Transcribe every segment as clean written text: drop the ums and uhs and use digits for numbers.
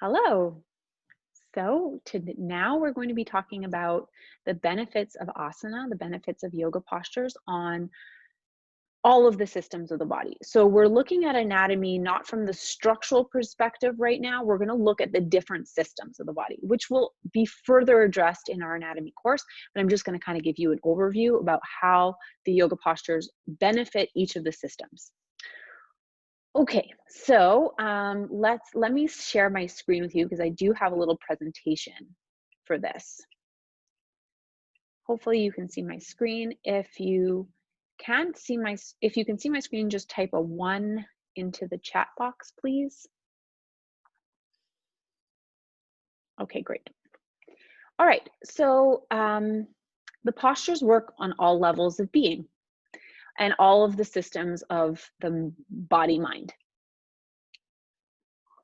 Hello. Now we're going to be talking about the benefits of asana, the benefits of yoga postures on all of the systems of the body. So we're looking at anatomy not from the structural perspective right now. We're going to look at the different systems of the body, which will be further addressed in our anatomy course. But I'm just going to kind of give you an overview about how the yoga postures benefit each of the systems. Okay, so let me share my screen with you because I do have a little presentation for this. Hopefully you can see my screen. If you can see my screen, just type a 1 into the chat box, please. Okay, great. All right, so the postures work on all levels of being and all of the systems of the body mind.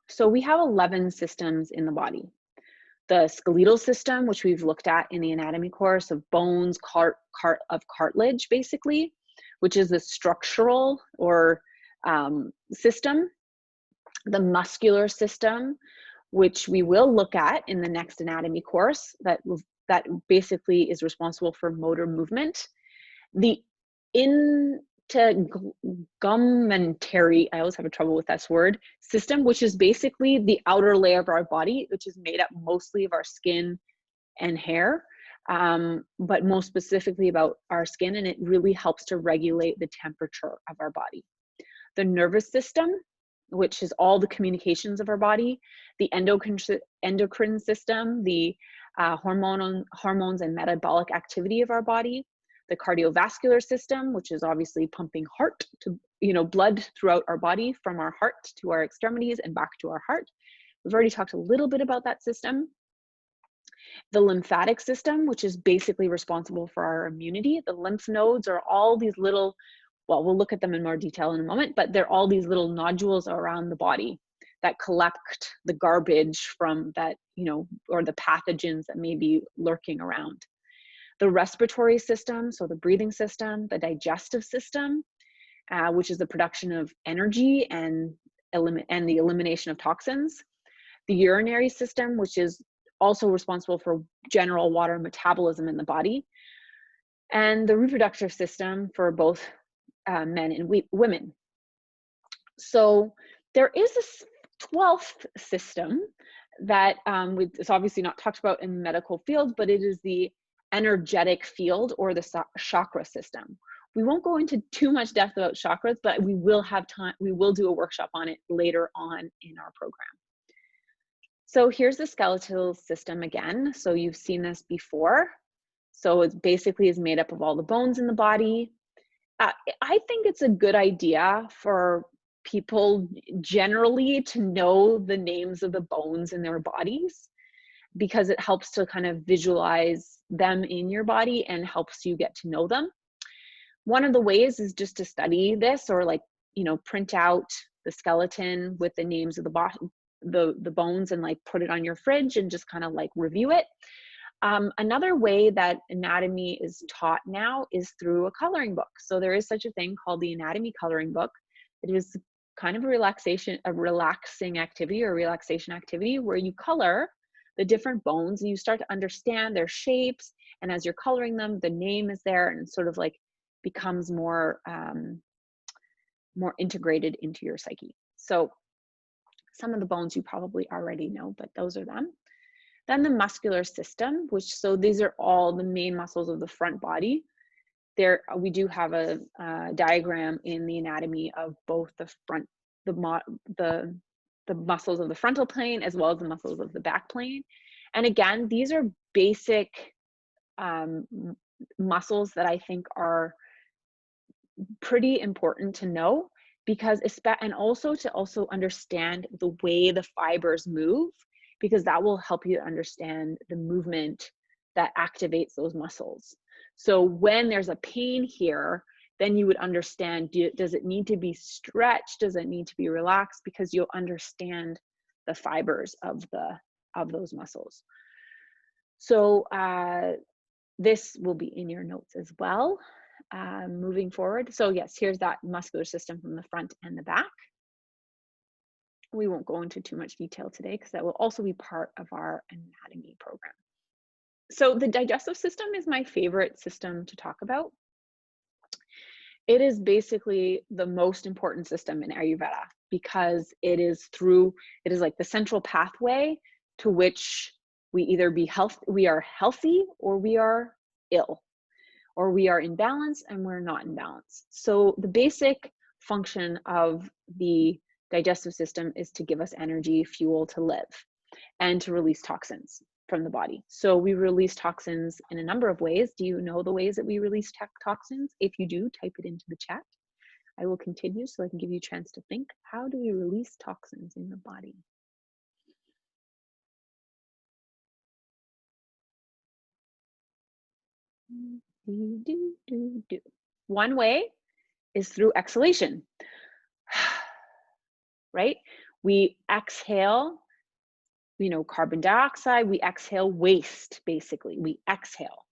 So we have 11 systems in the body. The skeletal system, which we've looked at in the anatomy course, of bones, cartilage, basically, which is the structural or system. The muscular system, which we will look at in the next anatomy course, that basically is responsible for motor movement. The integumentary, I always have trouble with this word, system, which is basically the outer layer of our body, which is made up mostly of our skin and hair, but most specifically about our skin, and it really helps to regulate the temperature of our body. The nervous system, which is all the communications of our body, the endocrine system, the hormones and metabolic activity of our body, the cardiovascular system, which is obviously pumping heart to, blood throughout our body from our heart to our extremities and back to our heart. We've already talked a little bit about that system. The lymphatic system, which is basically responsible for our immunity. The lymph nodes are all these little, well, we'll look at them in more detail in a moment, but they're all these little nodules around the body that collect the garbage from that, or the pathogens that may be lurking around. The respiratory system, so the breathing system, the digestive system, which is the production of energy and the elimination of toxins. The urinary system, which is also responsible for general water metabolism in the body. And the reproductive system for both men and women. So there is this 12th system that it's obviously not talked about in the medical field, but it is the energetic field or the chakra system. We won't go into too much depth about chakras, but we will have time. We will do a workshop on it later on in our program. So here's the skeletal system again. So you've seen this before. So it basically is made up of all the bones in the body. I think it's a good idea for people generally to know the names of the bones in their bodies, because it helps to kind of visualize them in your body and helps you get to know them. One of the ways is just to study this, or print out the skeleton with the names of the bones and put it on your fridge and just kind of review it. Another way that anatomy is taught now is through a coloring book. So there is such a thing called the anatomy coloring book. It is kind of a relaxation activity where you color the different bones and you start to understand their shapes. And as you're coloring them, the name is there and sort of becomes more integrated into your psyche. So some of the bones you probably already know, but those are them. Then the muscular system, so these are all the main muscles of the front body. We do have a diagram in the anatomy of both the muscles of the frontal plane as well as the muscles of the back plane. And again, these are basic muscles that I think are pretty important to know, because and also to understand the way the fibers move, because that will help you understand the movement that activates those muscles. So when there's a pain here, then you would understand, does it need to be stretched? Does it need to be relaxed? Because you'll understand the fibers of those muscles. So this will be in your notes as well, moving forward. So yes, here's that muscular system from the front and the back. We won't go into too much detail today because that will also be part of our anatomy program. So the digestive system is my favorite system to talk about. It is basically the most important system in Ayurveda because it is like the central pathway to which we either we are healthy or we are ill, or we are in balance and we're not in balance. So the basic function of the digestive system is to give us energy, fuel to live, and to release toxins from the body. So we release toxins in a number of ways. Do you know the ways that we release toxins? If you do, type it into the chat. I will continue so I can give you a chance to think. How do we release toxins in the body? One way is through exhalation, right? We exhale, carbon dioxide, we exhale waste, basically. We exhale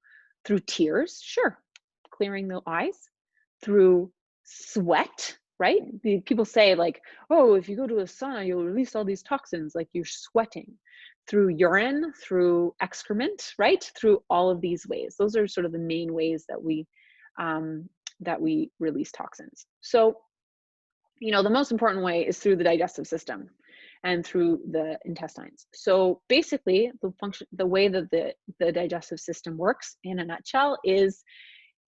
through tears, sure, clearing the eyes, through sweat, right? People say like, oh, if you go to a sauna, you'll release all these toxins, like you're sweating. Through urine, through excrement, right? Through all of these ways. Those are sort of the main ways that we release toxins. So, the most important way is through the digestive system and through the intestines. So basically, the way that the digestive system works in a nutshell is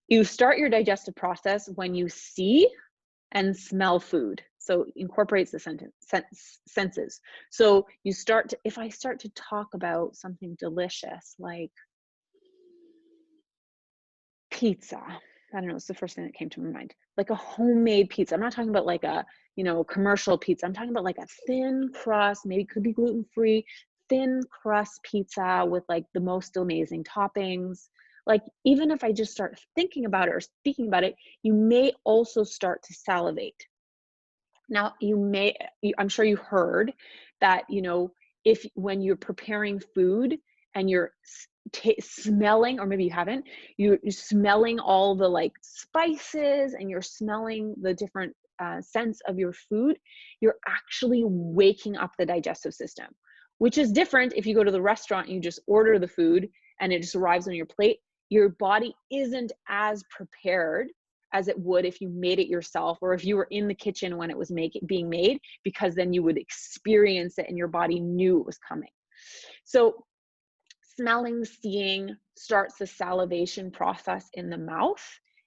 you start your digestive process when you see and smell food. So incorporates the senses. So if I start to talk about something delicious like pizza, I don't know, it's the first thing that came to my mind. Like a homemade pizza. I'm not talking about like a, commercial pizza. I'm talking about like a thin crust, maybe could be gluten-free, thin crust pizza with like the most amazing toppings. Like even if I just start thinking about it or speaking about it, you may also start to salivate. Now I'm sure you heard that, when you're preparing food and you're smelling, or maybe you haven't, you're smelling all the like spices and you're smelling the different scents of your food, you're actually waking up the digestive system, which is different if you go to the restaurant and you just order the food and it just arrives on your plate. Your body isn't as prepared as it would if you made it yourself, or if you were in the kitchen when it was being made, because then you would experience it and your body knew it was coming. So smelling, seeing starts the salivation process in the mouth,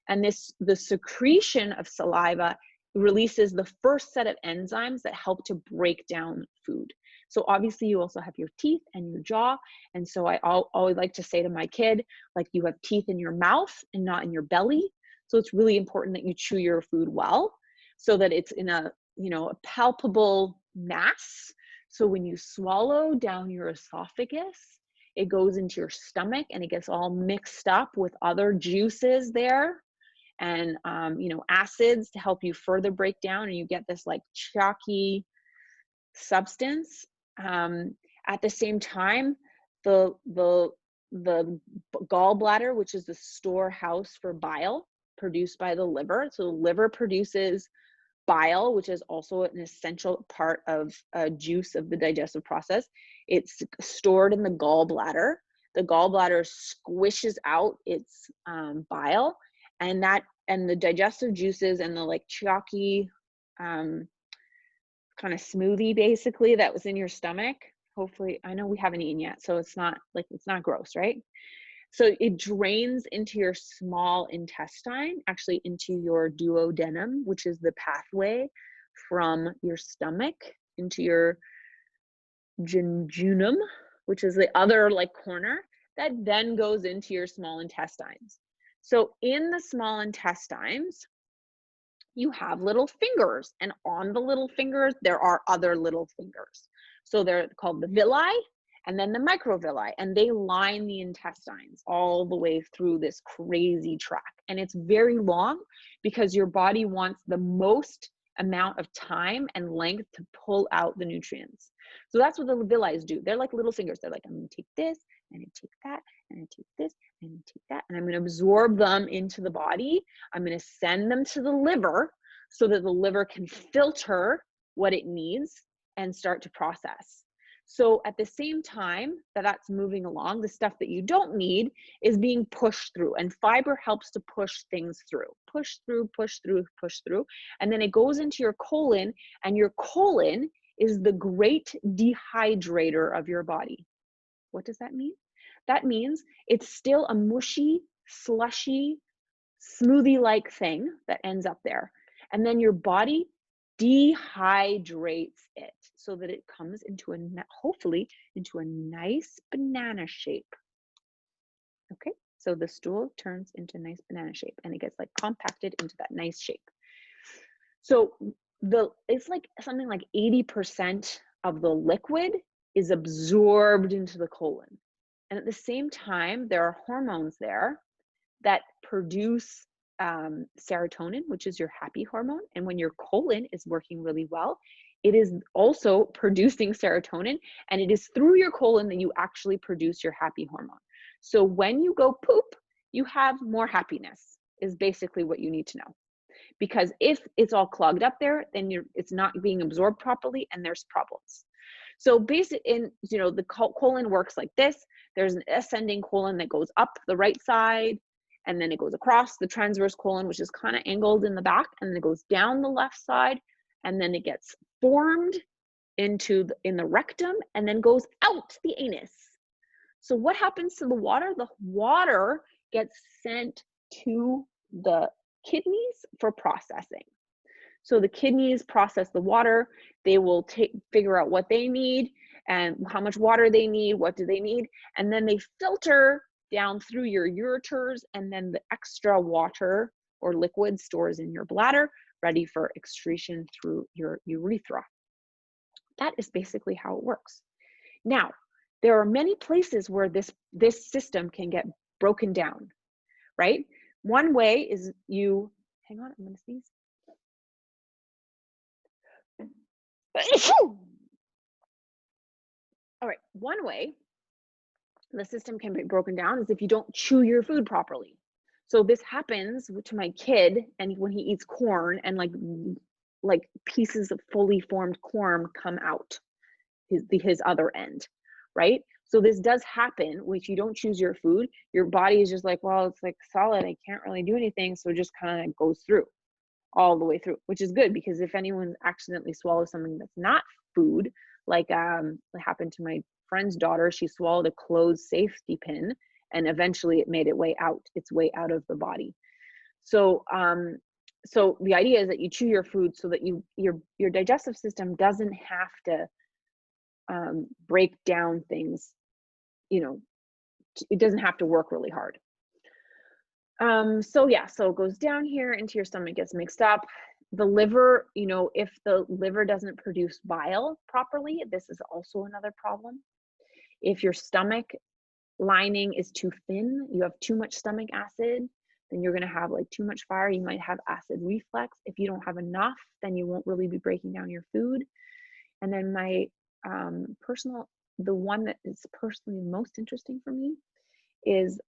and the secretion of saliva releases the first set of enzymes that help to break down food. So obviously you also have your teeth and your jaw. And so I always like to say to my kid, like, you have teeth in your mouth and not in your belly. So it's really important that you chew your food well so that it's in a palpable mass. So when you swallow down your esophagus, it goes into your stomach and it gets all mixed up with other juices there and, acids to help you further break down, and you get this like chalky substance. At the same time, the gallbladder, which is the storehouse for bile produced by the liver. So the liver produces bile, which is also an essential part of juice of the digestive process. It's stored in the gallbladder. The gallbladder squishes out its bile, and the digestive juices and the like chalky kind of smoothie basically that was in your stomach. Hopefully, I know we haven't eaten yet, so it's not gross, right? So it drains into your small intestine, actually into your duodenum, which is the pathway from your stomach into your jejunum, which is the other like corner, that then goes into your small intestines. So in the small intestines, you have little fingers, and on the little fingers, there are other little fingers. So they're called the villi, and then the microvilli, and they line the intestines all the way through this crazy track. And it's very long because your body wants the most amount of time and length to pull out the nutrients. So that's what the villi do. They're like little fingers. They're like, I'm going to take this, and I take that, and I take this, and I take that, and I'm going to absorb them into the body. I'm going to send them to the liver so that the liver can filter what it needs and start to process. So at the same time that that's moving along, the stuff that you don't need is being pushed through, and fiber helps to push things through, push through, push through, push through. And then it goes into your colon, and your colon is the great dehydrator of your body. What does that mean? That means it's still a mushy, slushy, smoothie-like thing that ends up there. And then your body dehydrates it so that it comes into hopefully into a nice banana shape. Okay, so the stool turns into a nice banana shape, and it gets like compacted into that nice shape. So it's like something like 80% of the liquid is absorbed into the colon. And at the same time, there are hormones there that produce serotonin, which is your happy hormone. And when your colon is working really well, it is also producing serotonin, and it is through your colon that you actually produce your happy hormone. So when you go poop, you have more happiness, is basically what you need to know. Because if it's all clogged up there, then it's not being absorbed properly, and there's problems. So the colon works like this. There's an ascending colon that goes up the right side, and then it goes across the transverse colon, which is kind of angled in the back, and then it goes down the left side, and then it gets formed in the rectum, and then goes out the anus. So what happens to the water? The water gets sent to the kidneys for processing. So the kidneys process the water. They will figure out what they need and how much water they need, what do they need, and then they filter down through your ureters, and then the extra water or liquid stores in your bladder, ready for excretion through your urethra. That is basically how it works. Now, there are many places where this system can get broken down, right? One way is hang on, I'm gonna sneeze. All right, one way the system can be broken down is if you don't chew your food properly. So this happens to my kid, and when he eats corn, and like pieces of fully formed corn come out his other end, right? So this does happen if you don't choose your food. Your body is just like, well, it's like solid, I can't really do anything, so it just kind of goes through all the way through, which is good, because if anyone accidentally swallows something that's not food, like it happened to my friend's daughter, she swallowed a closed safety pin, and eventually it made its way out of the body. So so the idea is that you chew your food so that your digestive system doesn't have to break down things, it doesn't have to work really hard. So it goes down here into your stomach, gets mixed up. The liver, if the liver doesn't produce bile properly, this is also another problem. If your stomach lining is too thin, you have too much stomach acid, then you're going to have like too much fire. You might have acid reflux. If you don't have enough, then you won't really be breaking down your food. And then my the one that is personally most interesting for me is,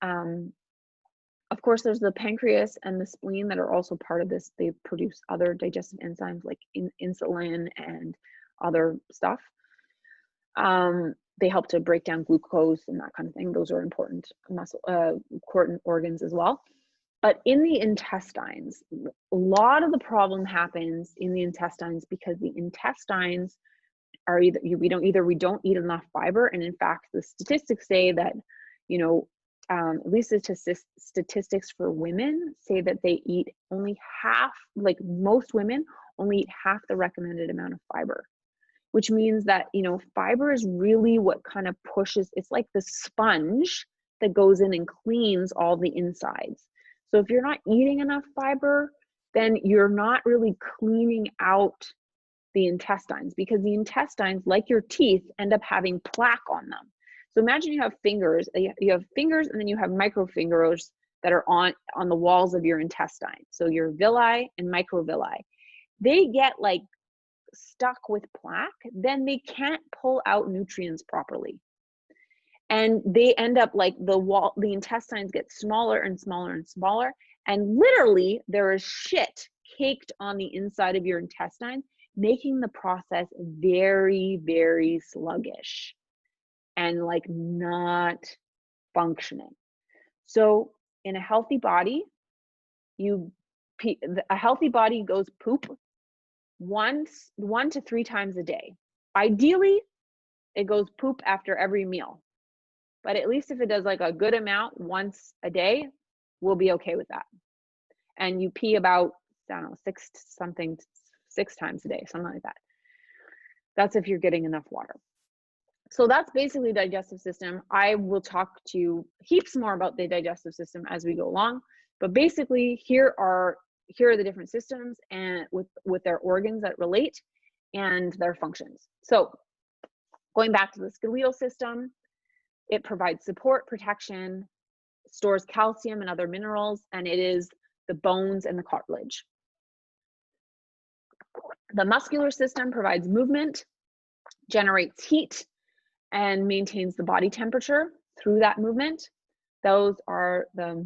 of course, there's the pancreas and the spleen that are also part of this. They produce other digestive enzymes like insulin and other stuff. They help to break down glucose and that kind of thing. Those are important important organs as well. But in the intestines, a lot of the problem happens in the intestines because the intestines are we don't eat enough fiber. And in fact, the statistics say that, at least the statistics for women say that they eat only half, like most women only eat half the recommended amount of fiber, which means that, fiber is really what kind of pushes, it's like the sponge that goes in and cleans all the insides. So if you're not eating enough fiber, then you're not really cleaning out the intestines, because the intestines, like your teeth, end up having plaque on them. So imagine you have fingers, and then you have microfingers that are on the walls of your intestine. So your villi and microvilli, they get like stuck with plaque, then they can't pull out nutrients properly. And they end up like the intestines get smaller and smaller and smaller. And literally there is shit caked on the inside of your intestine making the process very, very sluggish and like not functioning. So in a healthy body, a healthy body goes poop 1 to 3 times a day. Ideally, it goes poop after every meal. But at least if it does like a good amount once a day, we'll be okay with that. And you pee about, I don't know, 6 times a day, something like that. That's if you're getting enough water. So that's basically the digestive system. I will talk to you heaps more about the digestive system as we go along. But basically, here are the different systems and with their organs that relate and their functions. So going back to the skeletal system, it provides support, protection, stores calcium and other minerals, and it is the bones and the cartilage. The muscular system provides movement, generates heat, and maintains the body temperature through that movement. Those are the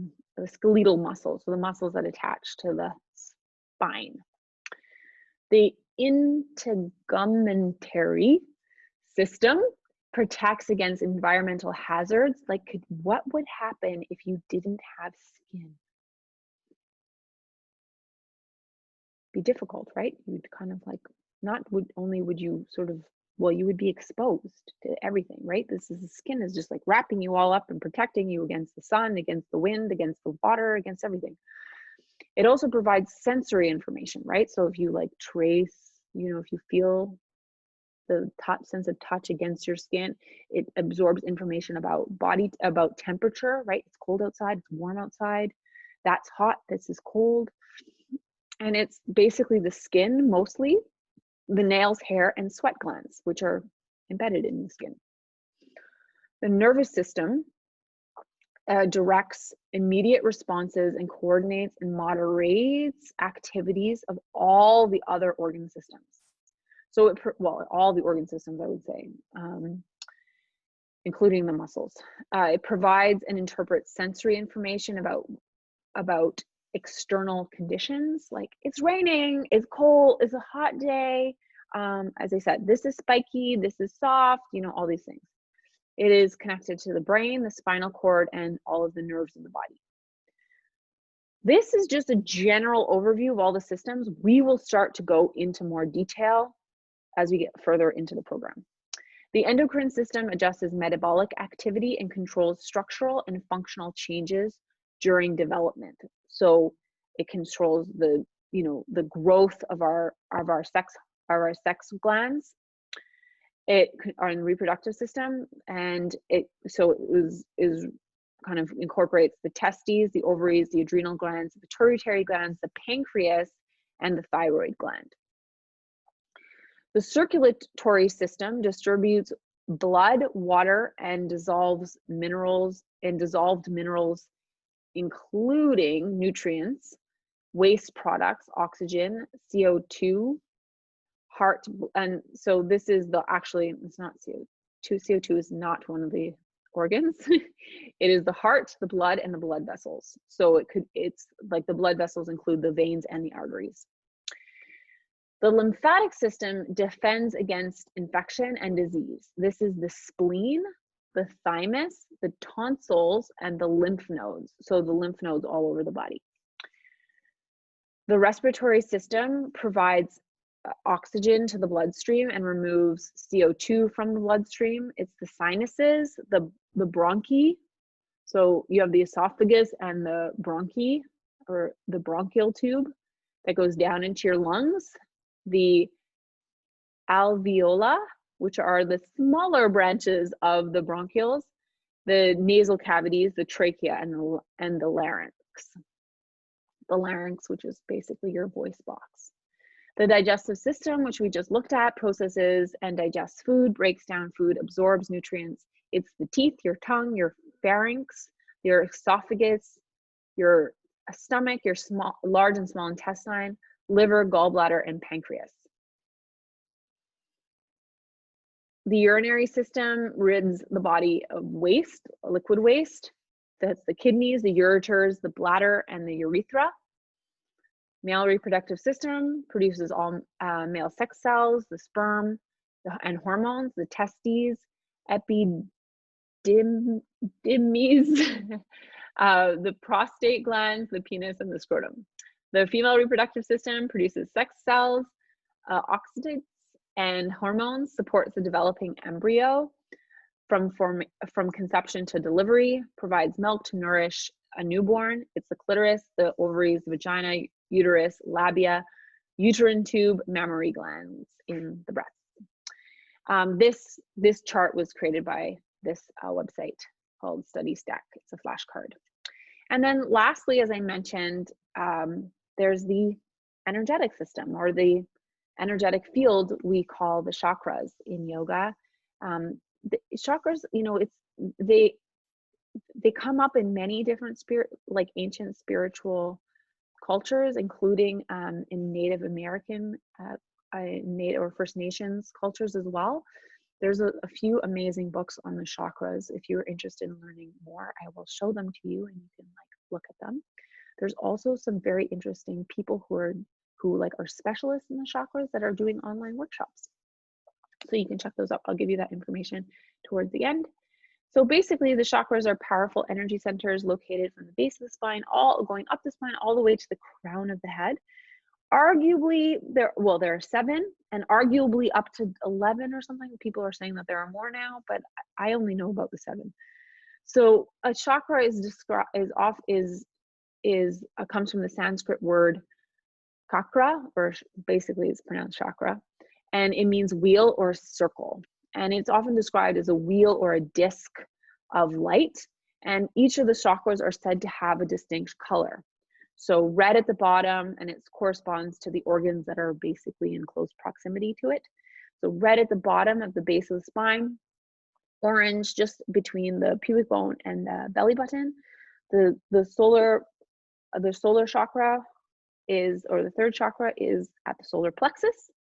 skeletal muscles, so the muscles that attach to the spine. The integumentary system protects against environmental hazards. Like, what would happen if you didn't have skin? Be difficult, right? You'd kind of like, would you sort of, well, you would be exposed to everything, right? The skin is just like wrapping you all up and protecting you against the sun, against the wind, against the water, against everything. It also provides sensory information, right? So if you like trace, if you feel the sense of touch against your skin, it absorbs information about about temperature, right? It's cold outside, it's warm outside, that's hot, this is cold. And it's basically the skin, mostly the nails, hair, and sweat glands, which are embedded in the skin. The nervous system directs immediate responses and coordinates and moderates activities of all the other organ systems. So, all the organ systems, I would say, including the muscles. It provides and interprets sensory information about external conditions, like it's raining, it's cold, it's a hot day. As I said, this is spiky, this is soft, all these things. It is connected to the brain, the spinal cord, and all of the nerves in the body. This is just a general overview of all the systems. We will start to go into more detail as we get further into the program. The endocrine system adjusts metabolic activity and controls structural and functional changes during development. So it controls the growth of our sex glands. It are in the reproductive system, and it is kind of incorporates the testes, the ovaries, the adrenal glands, the pituitary glands, the pancreas, and the thyroid gland. The circulatory system distributes blood, water, and dissolved minerals, including nutrients, waste products, oxygen, CO2, heart, and so this is it's not CO2. CO2 is not one of the organs. It is the heart, the blood, and the blood vessels. So it's like the blood vessels include the veins and the arteries. The lymphatic system defends against infection and disease. This is the spleen, the thymus, the tonsils, and the lymph nodes. So the lymph nodes all over the body. The respiratory system provides oxygen to the bloodstream and removes CO2 from the bloodstream. It's the sinuses, the bronchi. So you have the esophagus and the bronchi, or the bronchial tube that goes down into your lungs. The alveoli, which are the smaller branches of the bronchioles, the nasal cavities, the trachea, and the larynx. The larynx, which is basically your voice box. The digestive system, which we just looked at, processes and digests food, breaks down food, absorbs nutrients. It's the teeth, your tongue, your pharynx, your esophagus, your stomach, your large and small intestine, liver, gallbladder, and pancreas. The urinary system rids the body of waste, liquid waste. That's the kidneys, the ureters, the bladder, and the urethra. Male reproductive system produces all male sex cells, the sperm, and hormones, the testes, epididymis, the prostate glands, the penis, and the scrotum. The female reproductive system produces sex cells, oxidates, and hormones, supports the developing embryo from conception to delivery, provides milk to nourish a newborn. It's the clitoris, the ovaries, the vagina, uterus, labia, uterine tube, mammary glands in the breast. This chart was created by this website called Study Stack. It's a flashcard. And then lastly, as I mentioned, there's the energetic system, or the energetic field we call the chakras in yoga. The chakras, you know, they come up in many different ancient spiritual cultures, including in Native American, Native or First Nations cultures as well. There's a few amazing books on the chakras. If you're interested in learning more, I will show them to you and you can look at them. There's also some very interesting people who are specialists in the chakras that are doing online workshops. So you can check those out. I'll give you that information towards the end. So basically, the chakras are powerful energy centers located from the base of the spine, all going up the spine, all the way to the crown of the head. Arguably, there are 7, and arguably up to 11 or something. People are saying that there are more now, but I only know about the 7. So a chakra comes from the Sanskrit word chakra, or basically it's pronounced chakra, and it means wheel or circle. And it's often described as a wheel or a disc of light. And each of the chakras are said to have a distinct color. So red at the bottom, and it corresponds to the organs that are basically in close proximity to it. So red at the bottom of the base of the spine, orange just between the pubic bone and the belly button. The solar chakra the third chakra is at the solar plexus,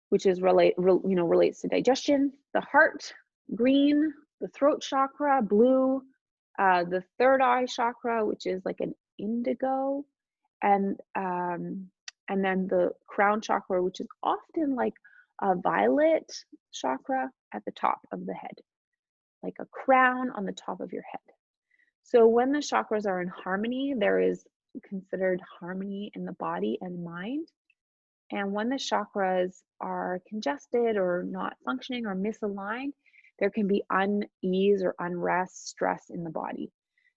which is relates to digestion. The heart, green. The throat chakra, blue. The third eye chakra, which is like an indigo, and then the crown chakra, which is often like a violet chakra at the top of the head, like a crown on the top of your head. So when the chakras are in harmony, there is considered harmony in the body and mind. And when the chakras are congested or not functioning or misaligned, there can be unease or unrest, stress in the body.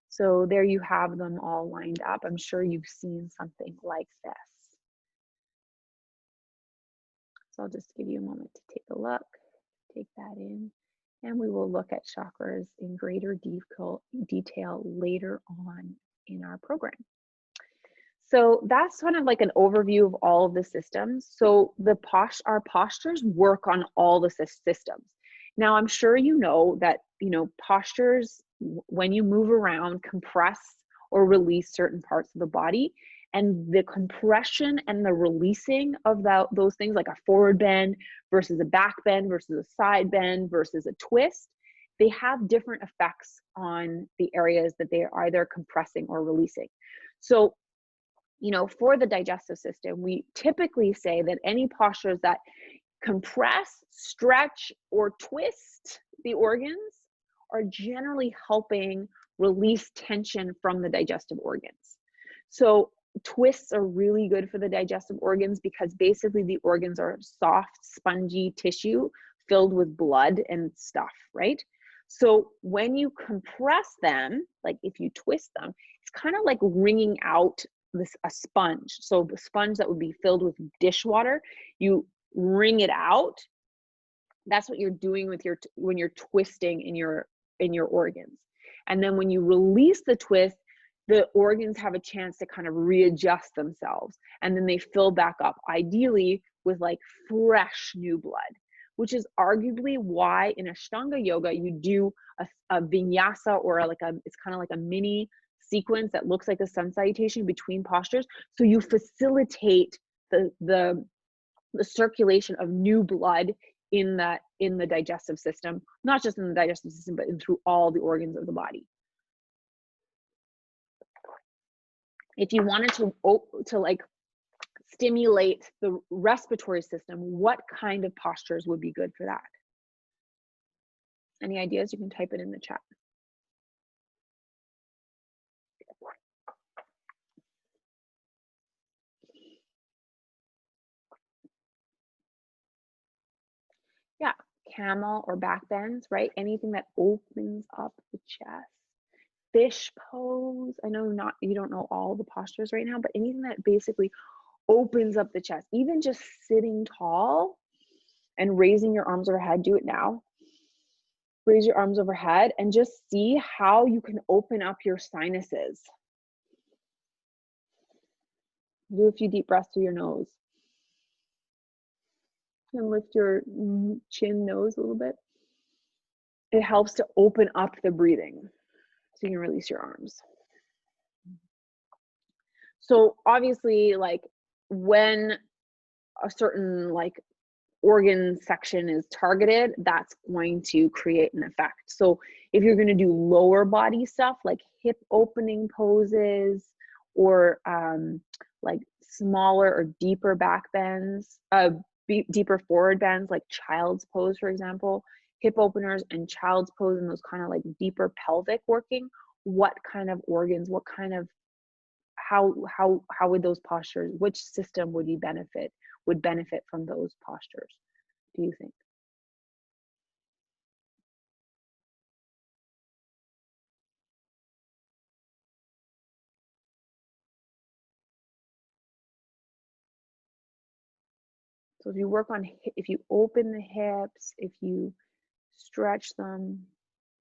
So there you have them all lined up. I'm sure you've seen something like this. So I'll just give you a moment to take a look, take that in, and we will look at chakras in greater detail later on in our program. So that's kind of like an overview of all of the systems. So our postures work on all the systems. Now, I'm sure you know that, postures, when you move around, compress or release certain parts of the body. And the compression and the releasing of those things, like a forward bend versus a back bend versus a side bend versus a twist, they have different effects on the areas that they are either compressing or releasing. So, for the digestive system, we typically say that any postures that compress, stretch, or twist the organs are generally helping release tension from the digestive organs. So twists are really good for the digestive organs because basically the organs are soft, spongy tissue filled with blood and stuff, right? So when you compress them, like if you twist them, it's kind of like wringing out a sponge. So the sponge that would be filled with dishwater, you wring it out. That's what you're doing when you're twisting in your organs. And then when you release the twist, the organs have a chance to kind of readjust themselves, and then they fill back up, ideally with like fresh new blood, which is arguably why in Ashtanga yoga you do a vinyasa, or it's kind of like a mini sequence that looks like a sun salutation between postures, so you facilitate the circulation of new blood in the digestive system, not just in the digestive system, but through all the organs of the body. if you wanted to like stimulate the respiratory system, what kind of postures would be good for that? Any ideas? You can type it in the chat. Yeah, camel or back bends, right? Anything that opens up the chest. Fish pose. I know you don't know all the postures right now, but anything that basically opens up the chest. Even just sitting tall and raising your arms overhead. Do it now. Raise your arms overhead and just see how you can open up your sinuses. Do a few deep breaths through your nose. And lift your chin, nose a little bit. It helps to open up the breathing so you can release your arms. So obviously, like when a certain like organ section is targeted, that's going to create an effect. So if you're going to do lower body stuff like hip opening poses or like smaller or deeper back bends, deeper forward bends, like child's pose, for example, hip openers and child's pose and those kind of like deeper pelvic working, what kind of organs, what kind of, how would those postures, which system would benefit from those postures, do you think? So if you work on, if you open the hips, if you stretch them,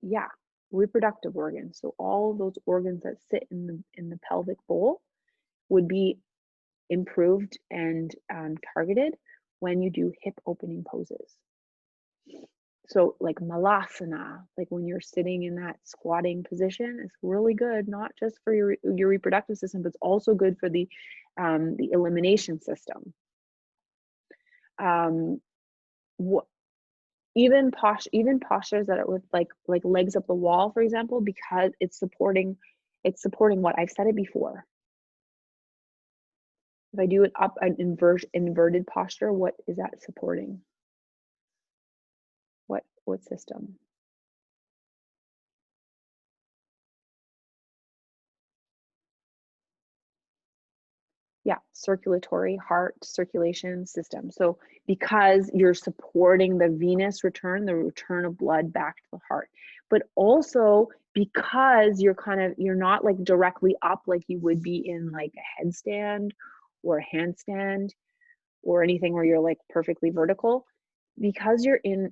yeah, reproductive organs. So all those organs that sit in the pelvic bowl would be improved and targeted when you do hip opening poses. So like malasana, like when you're sitting in that squatting position, is really good, not just for your reproductive system, but it's also good for the elimination system. Even postures that are with like legs up the wall, for example, because it's supporting what I've said it before. If I do an inverted posture, what is that supporting? What system? Yeah, circulatory, heart, circulation system. So because you're supporting the venous return, the return of blood back to the heart, but also because you're not like directly up like you would be in like a headstand or a handstand or anything where you're like perfectly vertical, because you're in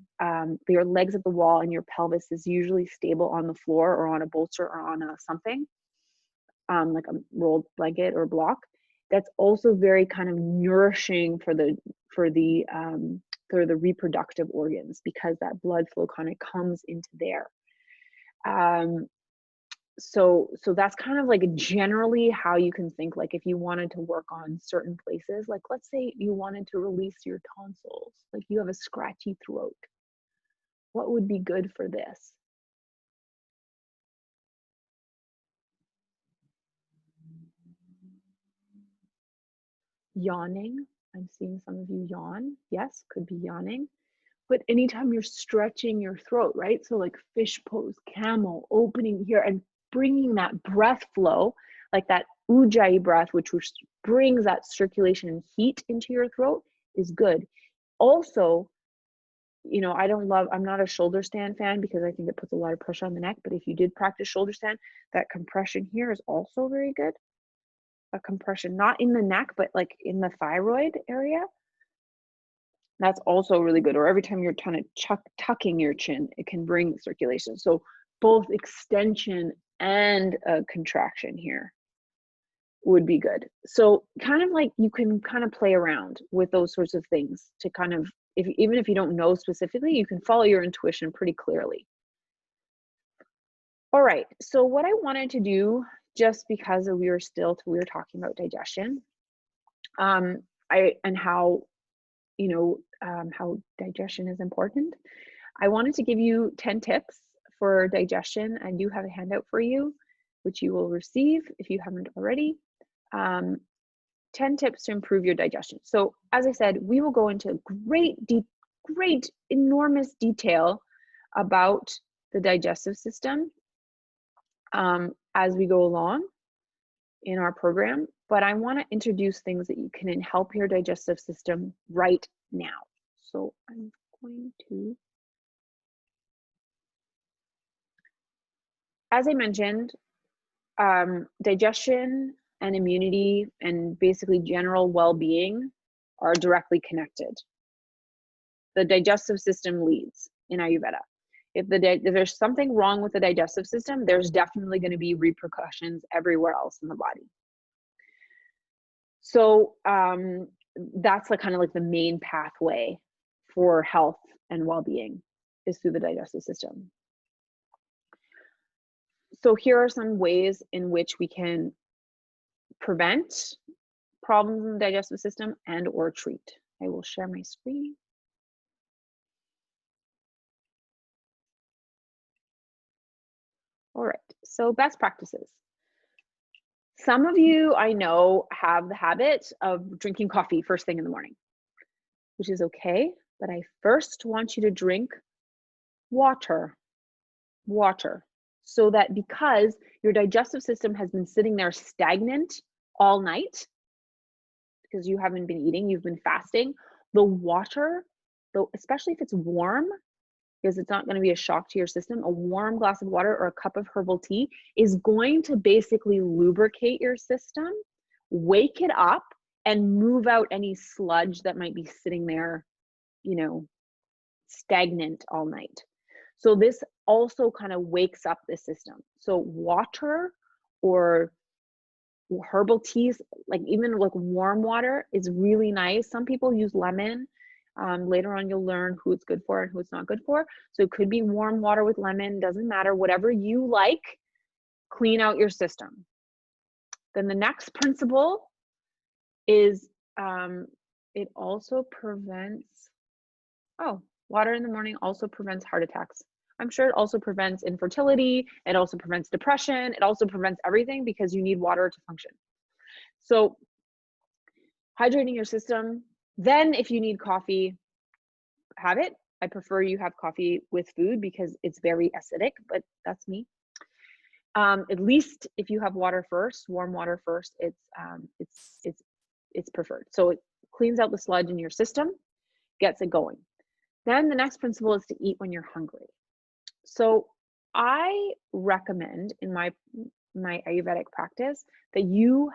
your legs at the wall and your pelvis is usually stable on the floor or on a bolster or on something like a rolled blanket or block. That's also very kind of nourishing for the reproductive organs, because that blood flow kind of comes into there. So that's kind of like generally how you can think, like if you wanted to work on certain places, like let's say you wanted to release your tonsils, like you have a scratchy throat, what would be good for this? Yawning. I'm seeing some of you yawn. Yes, could be yawning. But anytime you're stretching your throat, right? So like fish pose, camel, opening here and bringing that breath flow, like that ujjayi breath, which brings that circulation and heat into your throat, is good. Also, you know, I'm not a shoulder stand fan because I think it puts a lot of pressure on the neck. But if you did practice shoulder stand, that compression here is also very good. A compression, not in the neck, but like in the thyroid area. That's also really good. Or every time you're kind of tucking your chin, it can bring circulation. So both extension and a contraction here would be good. So kind of like you can kind of play around with those sorts of things to kind of, even if you don't know specifically, you can follow your intuition pretty clearly. All right, so what I wanted to do, just because we were talking about digestion, and how, you know, how digestion is important. I wanted to give you 10 tips for digestion. I do have a handout for you, which you will receive if you haven't already. 10 tips to improve your digestion. So as I said, we will go into great, enormous detail about the digestive system as we go along in our program, but I want to introduce things that you can help your digestive system right now. So I'm going to, as I mentioned, digestion and immunity and basically general well-being are directly connected. The digestive system leads in Ayurveda. If there's something wrong with the digestive system, there's definitely going to be repercussions everywhere else in the body. So that's kind of like the main pathway for health and well-being is through the digestive system. So here are some ways in which we can prevent problems in the digestive system and or treat. I will share my screen. All right, so best practices. Some of you I know have the habit of drinking coffee first thing in the morning, which is okay, but I first want you to drink water, so that because your digestive system has been sitting there stagnant all night, because you haven't been eating, you've been fasting, the water, especially if it's warm, because it's not going to be a shock to your system, a warm glass of water or a cup of herbal tea is going to basically lubricate your system, wake it up, and move out any sludge that might be sitting there, stagnant all night. So this also kind of wakes up the system. So water or herbal teas, even warm water is really nice. Some people use lemon. Later on, you'll learn who it's good for and who it's not good for. So it could be warm water with lemon, doesn't matter, whatever you like, clean out your system. Then the next principle is it also prevents, water in the morning also prevents heart attacks. I'm sure it also prevents infertility. It also prevents depression. It also prevents everything because you need water to function. So hydrating your system. Then if you need coffee, have it. I prefer you have coffee with food because it's very acidic, but that's me. At least if you have water first, warm water first, it's preferred. So it cleans out the sludge in your system, gets it going. Then the next principle is to eat when you're hungry. So I recommend in my Ayurvedic practice that you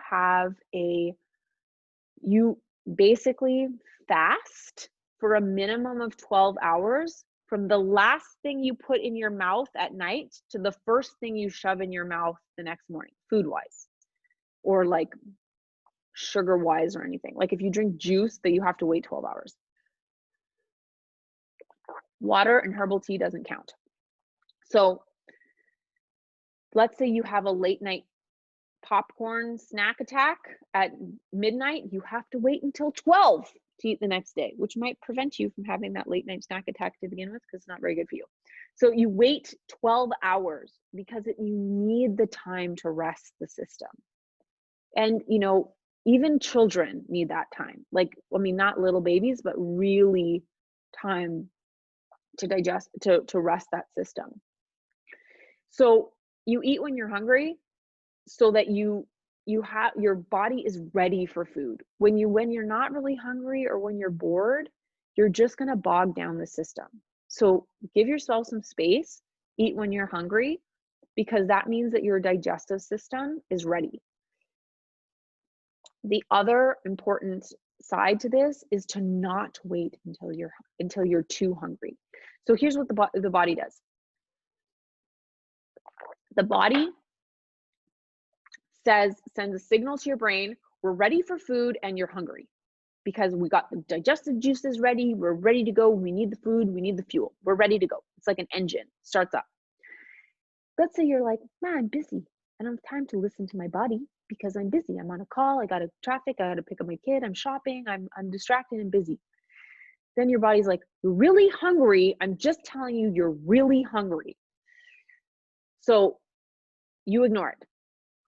basically fast for a minimum of 12 hours from the last thing you put in your mouth at night to the first thing you shove in your mouth the next morning, food-wise, or sugar-wise or anything. If you drink juice, that you have to wait 12 hours. Water and herbal tea doesn't count. So let's say you have a late night popcorn snack attack at midnight, you have to wait until 12 to eat the next day, which might prevent you from having that late night snack attack to begin with because it's not very good for you. So you wait 12 hours because you need the time to rest the system. And, even children need that time. Not little babies, but really time to digest, to rest that system. So you eat when you're hungry, so that you have your body is ready for food. When you're not really hungry or when you're bored, you're just going to bog down the system. So give yourself some space, eat when you're hungry, because that means that your digestive system is ready. The other important side to this is to not wait until you're too hungry. So here's what the body does. The body sends a signal to your brain, we're ready for food and you're hungry because we got the digestive juices ready, we're ready to go, we need the food, we need the fuel, we're ready to go. It's like an engine, starts up. Let's say you're like, man, I'm busy. I don't have time to listen to my body because I'm busy. I'm on a call, I got traffic, I got to pick up my kid, I'm shopping, I'm distracted and busy. Then your body's like, you're really hungry. I'm just telling you, you're really hungry. So you ignore it.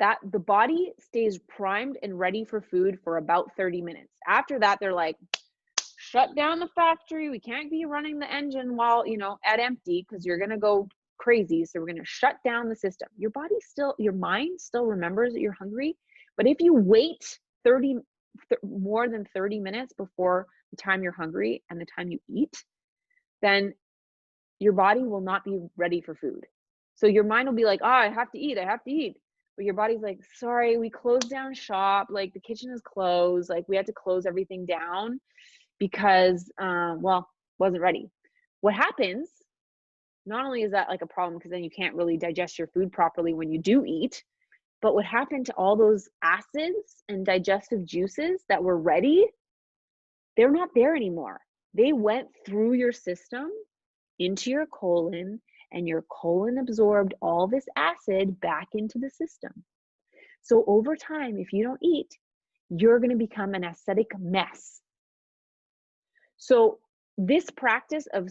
that the body stays primed and ready for food for about 30 minutes. After that, they're like, shut down the factory. We can't be running the engine while, at empty, because you're going to go crazy. So we're going to shut down the system. Your mind still remembers that you're hungry. But if you wait more than 30 minutes before the time you're hungry and the time you eat, then your body will not be ready for food. So your mind will be like, I have to eat. But your body's like, sorry, we closed down shop. Like, the kitchen is closed. Like, we had to close everything down because, wasn't ready. What happens, not only is that like a problem, because then you can't really digest your food properly when you do eat, but what happened to all those acids and digestive juices that were ready, they're not there anymore. They went through your system into your colon, and your colon absorbed all this acid back into the system. So over time, if you don't eat, you're going to become an acidic mess. So this practice of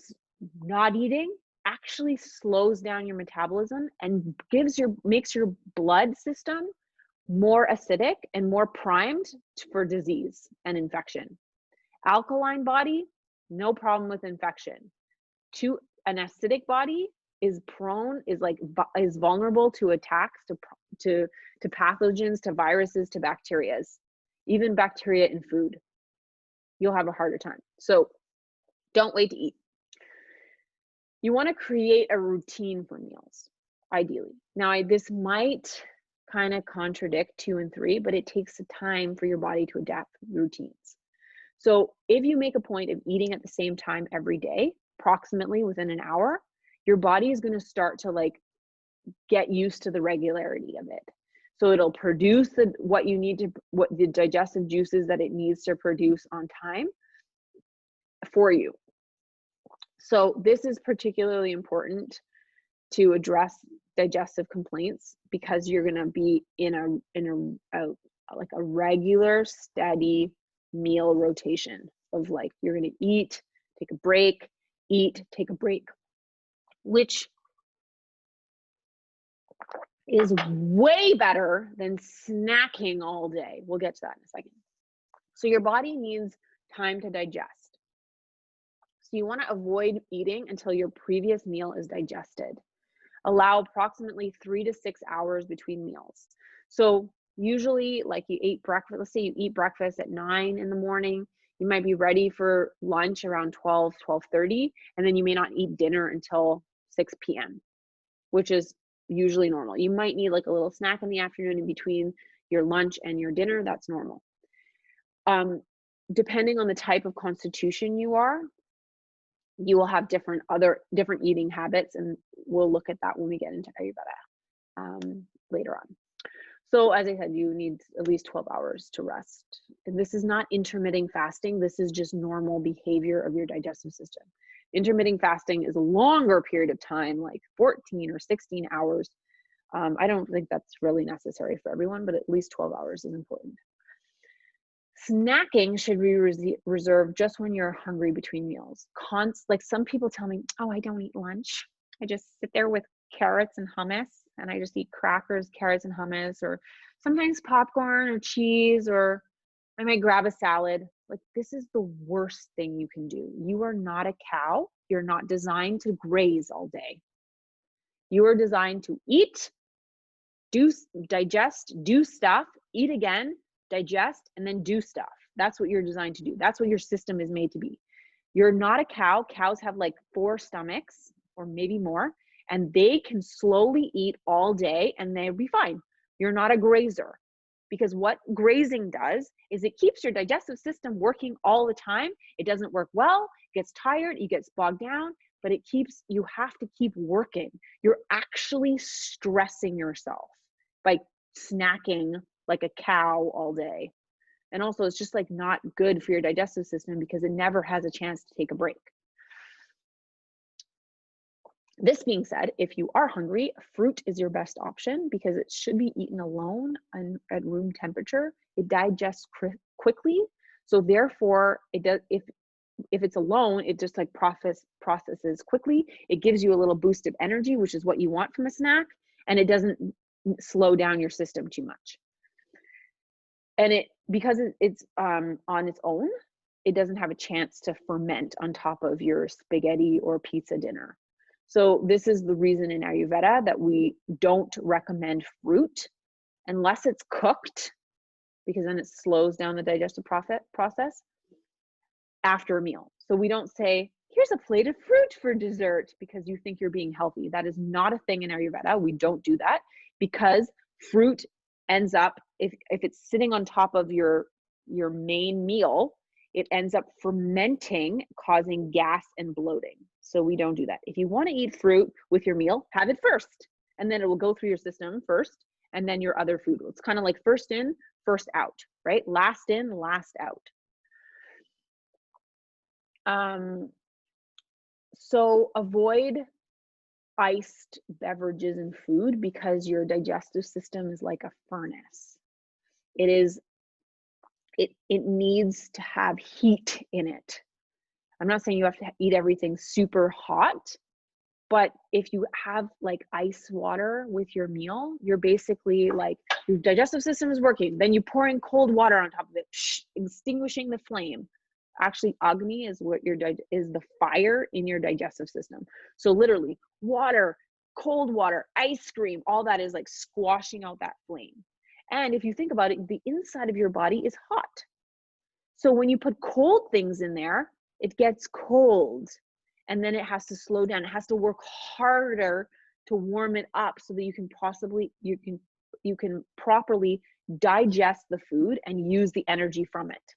not eating actually slows down your metabolism and makes your blood system more acidic and more primed for disease and infection. Alkaline body, no problem with infection. An acidic body is vulnerable to attacks, to pathogens, to viruses, to bacteria, even bacteria in food. You'll have a harder time. So don't wait to eat. You want to create a routine for meals, ideally. Now, this might kind of contradict 2 and 3, but it takes time for your body to adapt routines. So if you make a point of eating at the same time every day, approximately within an hour, your body is going to start to get used to the regularity of it. So it'll produce what the digestive juices that it needs to produce on time for you. So this is particularly important to address digestive complaints, because you're going to be in a regular, steady meal rotation of you're going to eat, take a break, eat, take a break, which is way better than snacking all day. We'll get to that in a second. So your body needs time to digest. So you want to avoid eating until your previous meal is digested. Allow approximately 3 to 6 hours between meals. So usually, you ate breakfast, let's say you eat breakfast at 9 in the morning, you might be ready for lunch around 12:30, and then you may not eat dinner until 6 p.m., which is usually normal. You might need a little snack in the afternoon in between your lunch and your dinner. That's normal. Depending on the type of constitution you are, you will have different eating habits, and we'll look at that when we get into Ayurveda later on. So as I said, you need at least 12 hours to rest. And this is not intermittent fasting. This is just normal behavior of your digestive system. Intermittent fasting is a longer period of time, like 14 or 16 hours. I don't think that's really necessary for everyone, but at least 12 hours is important. Snacking should be reserved just when you're hungry between meals. Some people tell me, I don't eat lunch. I just sit there with carrots and hummus, and I just eat crackers, carrots, and hummus, or sometimes popcorn or cheese, or I might grab a salad. This is the worst thing you can do. You are not a cow. You're not designed to graze all day. You are designed to eat, digest, do stuff, eat again, digest, and then do stuff. That's what you're designed to do. That's what your system is made to be. You're not a cow. Cows have 4 stomachs or maybe more, and they can slowly eat all day and they'll be fine. You're not a grazer, because what grazing does is it keeps your digestive system working all the time. It doesn't work well, gets tired, it gets bogged down, but you have to keep working. You're actually stressing yourself by snacking like a cow all day. And also it's just not good for your digestive system, because it never has a chance to take a break. This being said, if you are hungry, fruit is your best option, because it should be eaten alone and at room temperature. It digests quickly, so therefore it does. If it's alone, it just processes quickly. It gives you a little boost of energy, which is what you want from a snack, and it doesn't slow down your system too much. And because it's on its own, it doesn't have a chance to ferment on top of your spaghetti or pizza dinner. So this is the reason in Ayurveda that we don't recommend fruit unless it's cooked, because then it slows down the digestive process after a meal. So we don't say, here's a plate of fruit for dessert because you think you're being healthy. That is not a thing in Ayurveda. We don't do that, because fruit ends up, if it's sitting on top of your main meal, it ends up fermenting, causing gas and bloating. So we don't do that. If you want to eat fruit with your meal, have it first, and then it will go through your system first, and then your other food. It's kind of like first in, first out, right? Last in, last out. So avoid iced beverages and food, because your digestive system is like a furnace. It needs to have heat in it. I'm not saying you have to eat everything super hot, but if you have like ice water with your meal, you're basically like, your digestive system is working. Then you pour in cold water on top of it, extinguishing the flame. Actually, Agni is what is the fire in your digestive system. So literally, water, cold water, ice cream, all that is like squashing out that flame. And if you think about it, the inside of your body is hot. So when you put cold things in there, it gets cold, and then it has to slow down. It has to work harder to warm it up so that you can properly digest the food and use the energy from it.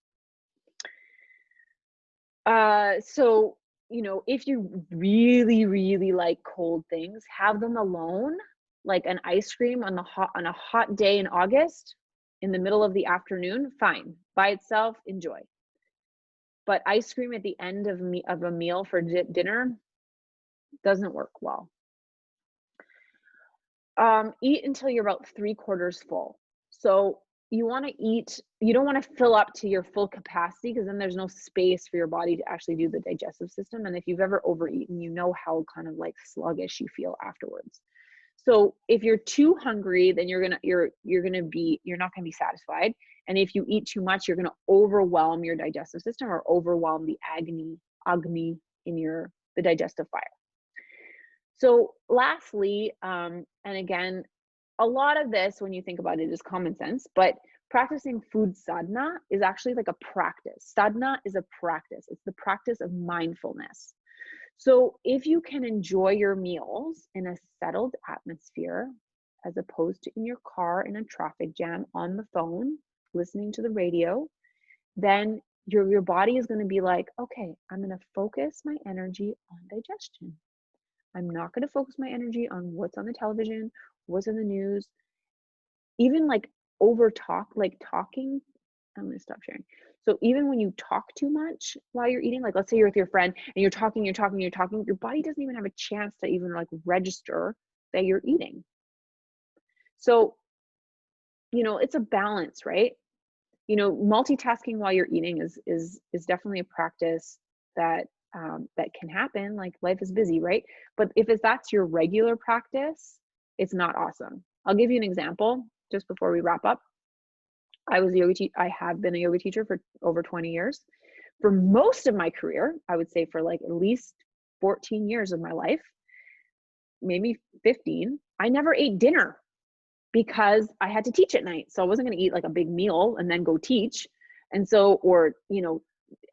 So, if you really, really like cold things, have them alone, like an ice cream on a hot day in August, in the middle of the afternoon, fine. By itself, enjoy. But ice cream at the end of a meal for dinner doesn't work well. Eat until you're about 3/4 full. So you want to eat, you don't want to fill up to your full capacity, because then there's no space for your body to actually do the digestive system. And if you've ever overeaten, you know how kind of like sluggish you feel afterwards. So if you're too hungry, then you're not gonna be satisfied. And if you eat too much, you're gonna overwhelm your digestive system, or overwhelm the Agni in the digestive fire. So lastly, and again, a lot of this, when you think about it, is common sense, but practicing food sadhana is actually like a practice. Sadhana is a practice. It's the practice of mindfulness. So if you can enjoy your meals in a settled atmosphere, as opposed to in your car in a traffic jam, on the phone, listening to the radio, then your body is going to be like, okay, I'm going to focus my energy on digestion. I'm not going to focus my energy on what's on the television, what's in the news, even like talking. I'm going to stop sharing. So even when you talk too much while you're eating, like let's say you're with your friend and you're talking, your body doesn't even have a chance to even like register that you're eating. So, it's a balance, right? Multitasking while you're eating is definitely a practice that can happen. Like, life is busy, right? But if that's your regular practice, it's not awesome. I'll give you an example just before we wrap up. I have been a yoga teacher for over 20 years. For most of my career, I would say for like at least 14 years of my life, maybe 15, I never ate dinner, because I had to teach at night. So I wasn't going to eat like a big meal and then go teach. And so, or,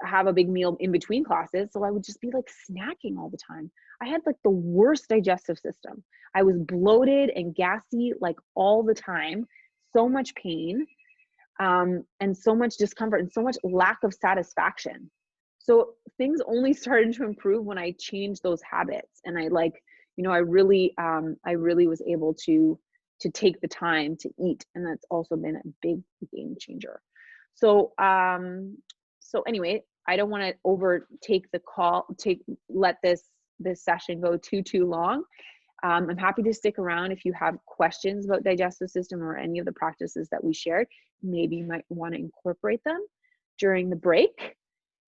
have a big meal in between classes. So I would just be like snacking all the time. I had like the worst digestive system. I was bloated and gassy like all the time, so much pain, and so much discomfort and so much lack of satisfaction. So things only started to improve when I changed those habits. And I really was able to take the time to eat. And that's also been a big game changer. So, anyway, I don't want to overtake the call, let this session go too long. I'm happy to stick around if you have questions about digestive system or any of the practices that we shared. Maybe you might want to incorporate them during the break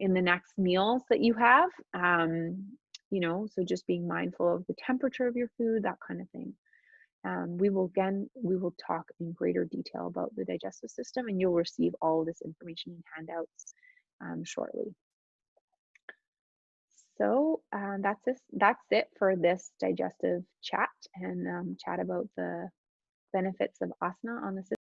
in the next meals that you have. So just being mindful of the temperature of your food, that kind of thing. We will talk in greater detail about the digestive system, and you'll receive all of this information in handouts shortly. So that's it for this digestive chat and chat about the benefits of asana on the system.